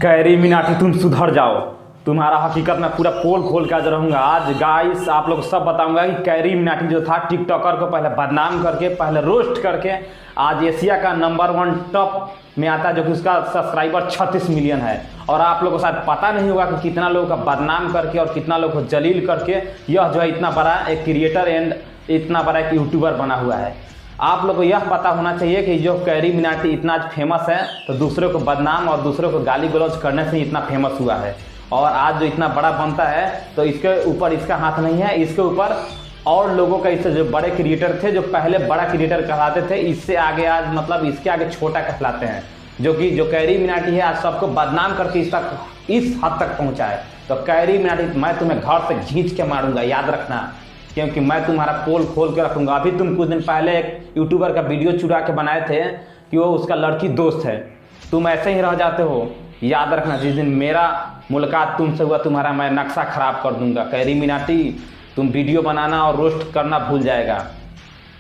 Carry Minati तुम सुधर जाओ। तुम्हारा हकीकत में पूरा पोल खोल के आज रहूँगा। आज गाइस आप लोग सब बताऊंगा कि कैरी मिनाटी जो था टिकटॉकर को पहले बदनाम करके, पहले रोस्ट करके आज एशिया का नंबर 1 टॉप में आता है, जो कि उसका सब्सक्राइबर 36 मिलियन है। और आप लोगों को शायद पता नहीं होगा कि कितना लोगों का बदनाम करके और कितना लोगों को जलील करके यह जो है इतना बड़ा एक क्रिएटर एंड इतना बड़ा एक यूट्यूबर बना हुआ है। आप लोग को यह पता होना चाहिए कि जो कैरी मिनाटी इतना फेमस है तो दूसरों को बदनाम और दूसरों को गाली गलौज करने से इतना फेमस हुआ है। और आज जो इतना बड़ा बनता है तो इसके ऊपर इसका हाथ नहीं है, इसके ऊपर और लोगों का, इससे जो बड़े क्रिएटर थे, जो पहले बड़ा क्रिएटर कहलाते थे, इससे आगे आज मतलब इसके आगे छोटा कहलाते हैं। जो कैरी मिनाटी है आज सबको बदनाम करके इस हद तक पहुंचा है। तो कैरी मिनाटी मैं तुम्हें घर से खींच के मारूंगा, याद रखना, क्योंकि मैं तुम्हारा पोल खोल के रखूंगा। अभी तुम कुछ दिन पहले एक यूट्यूबर का वीडियो चुरा के बनाए थे कि वो उसका लड़की दोस्त है। तुम ऐसे ही रह जाते हो, याद रखना। जिस दिन मेरा मुलाकात तुमसे हुआ तुम्हारा मैं नक्शा खराब कर दूंगा। कैरी मिनाटी तुम वीडियो बनाना और रोस्ट करना भूल जाएगा।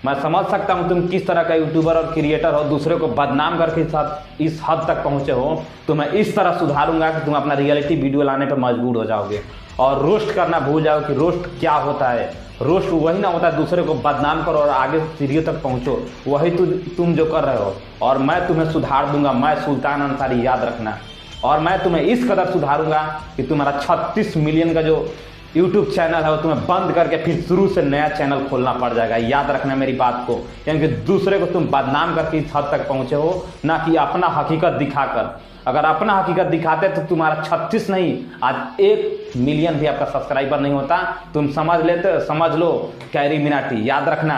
मैं समझ सकता हूँ तुम किस तरह का यूट्यूबर और क्रिएटर हो, दूसरे को बदनाम करके साथ इस हद तक पहुँचे हो। तो मैं इस तरह सुधारूंगा कि तुम अपना रियलिटी वीडियो लाने पर मजबूर हो जाओगे और रोस्ट करना भूल जाओ कि रोस्ट क्या होता है। रोस्ट वही ना होता है दूसरे को बदनाम करो और आगे सीढ़ियों तक पहुँचो, वही तुम जो कर रहे हो। और मैं तुम्हें सुधार दूंगा, मैं सुल्तान अंसारी, याद रखना। और मैं तुम्हें इस कदर सुधारूंगा कि तुम्हारा 36 मिलियन का जो यूट्यूब चैनल है वो तुम्हें बंद करके फिर शुरू से नया चैनल खोलना पड़ जाएगा। याद रखना मेरी बात को, क्योंकि दूसरे को तुम बदनाम करके इस हद तक पहुँचे हो, ना कि अपना हकीकत दिखाकर। अगर अपना हकीकत दिखाते तो तुम्हारा 36 नहीं, आज 1 मिलियन भी आपका सब्सक्राइबर नहीं होता। तुम समझ लो कैरी मिनाटी, याद रखना।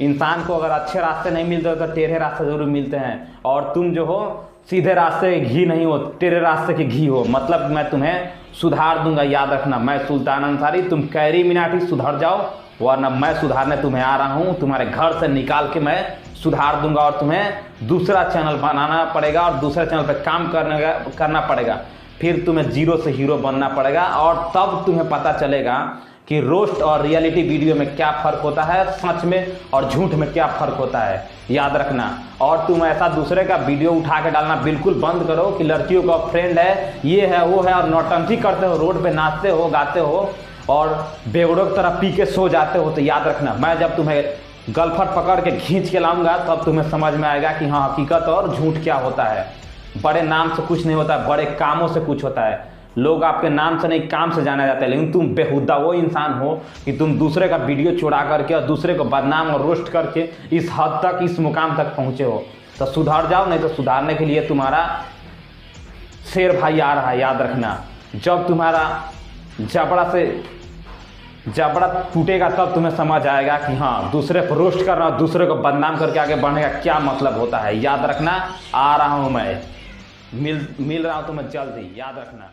इंसान को अगर अच्छे रास्ते नहीं मिलते तो टेढ़े रास्ते जरूर मिलते हैं। और तुम जो हो सीधे रास्ते के घी नहीं हो, टेढ़े रास्ते के घी हो। मतलब मैं तुम्हें सुधार दूंगा, याद रखना। मैं सुल्तान अंसारी, तुम कैरी मिनाटी सुधर जाओ, वरना मैं सुधारने तुम्हें आ रहा हूँ। तुम्हारे घर से निकाल के मैं सुधार दूंगा और तुम्हें दूसरा चैनल बनाना पड़ेगा और दूसरे चैनल पर काम करना पड़ेगा। फिर तुम्हें जीरो से हीरो बनना पड़ेगा और तब तुम्हें पता चलेगा कि रोस्ट और रियलिटी वीडियो में क्या फ़र्क होता है, सच में और झूठ में क्या फ़र्क होता है, याद रखना। और तुम ऐसा दूसरे का वीडियो उठा के डालना बिल्कुल बंद करो कि लड़कियों का फ्रेंड है, ये है वो है, और नौटंकी करते हो, रोड पे नाचते हो, गाते हो और बेवड़ों की तरह पी के सो जाते हो। तो याद रखना, मैं जब तुम्हें गलफट पकड़ के खींच के लाऊंगा तब तुम्हें समझ में आएगा कि हाँ हकीकत और झूठ क्या होता है। बड़े नाम से कुछ नहीं होता, बड़े कामों से कुछ होता है। लोग आपके नाम से नहीं काम से जाना जाता है, लेकिन तुम बेहुदा वो इंसान हो कि तुम दूसरे का वीडियो चुरा करके और दूसरे को बदनाम और रोस्ट करके इस हद तक, इस मुकाम तक पहुँचे हो। तो सुधार जाओ, नहीं तो सुधारने के लिए तुम्हारा शेर भाई आ रहा है, याद रखना। जब तुम्हारा जबड़ा टूटेगा तब तुम्हें समझ आएगा कि हाँ दूसरे पर रोस्ट करना और दूसरे को बदनाम करके आगे बढ़ने का क्या मतलब होता है। याद रखना, आ रहा हूँ मैं, मिल रहा हूँ तुम्हें जल्द ही, याद रखना।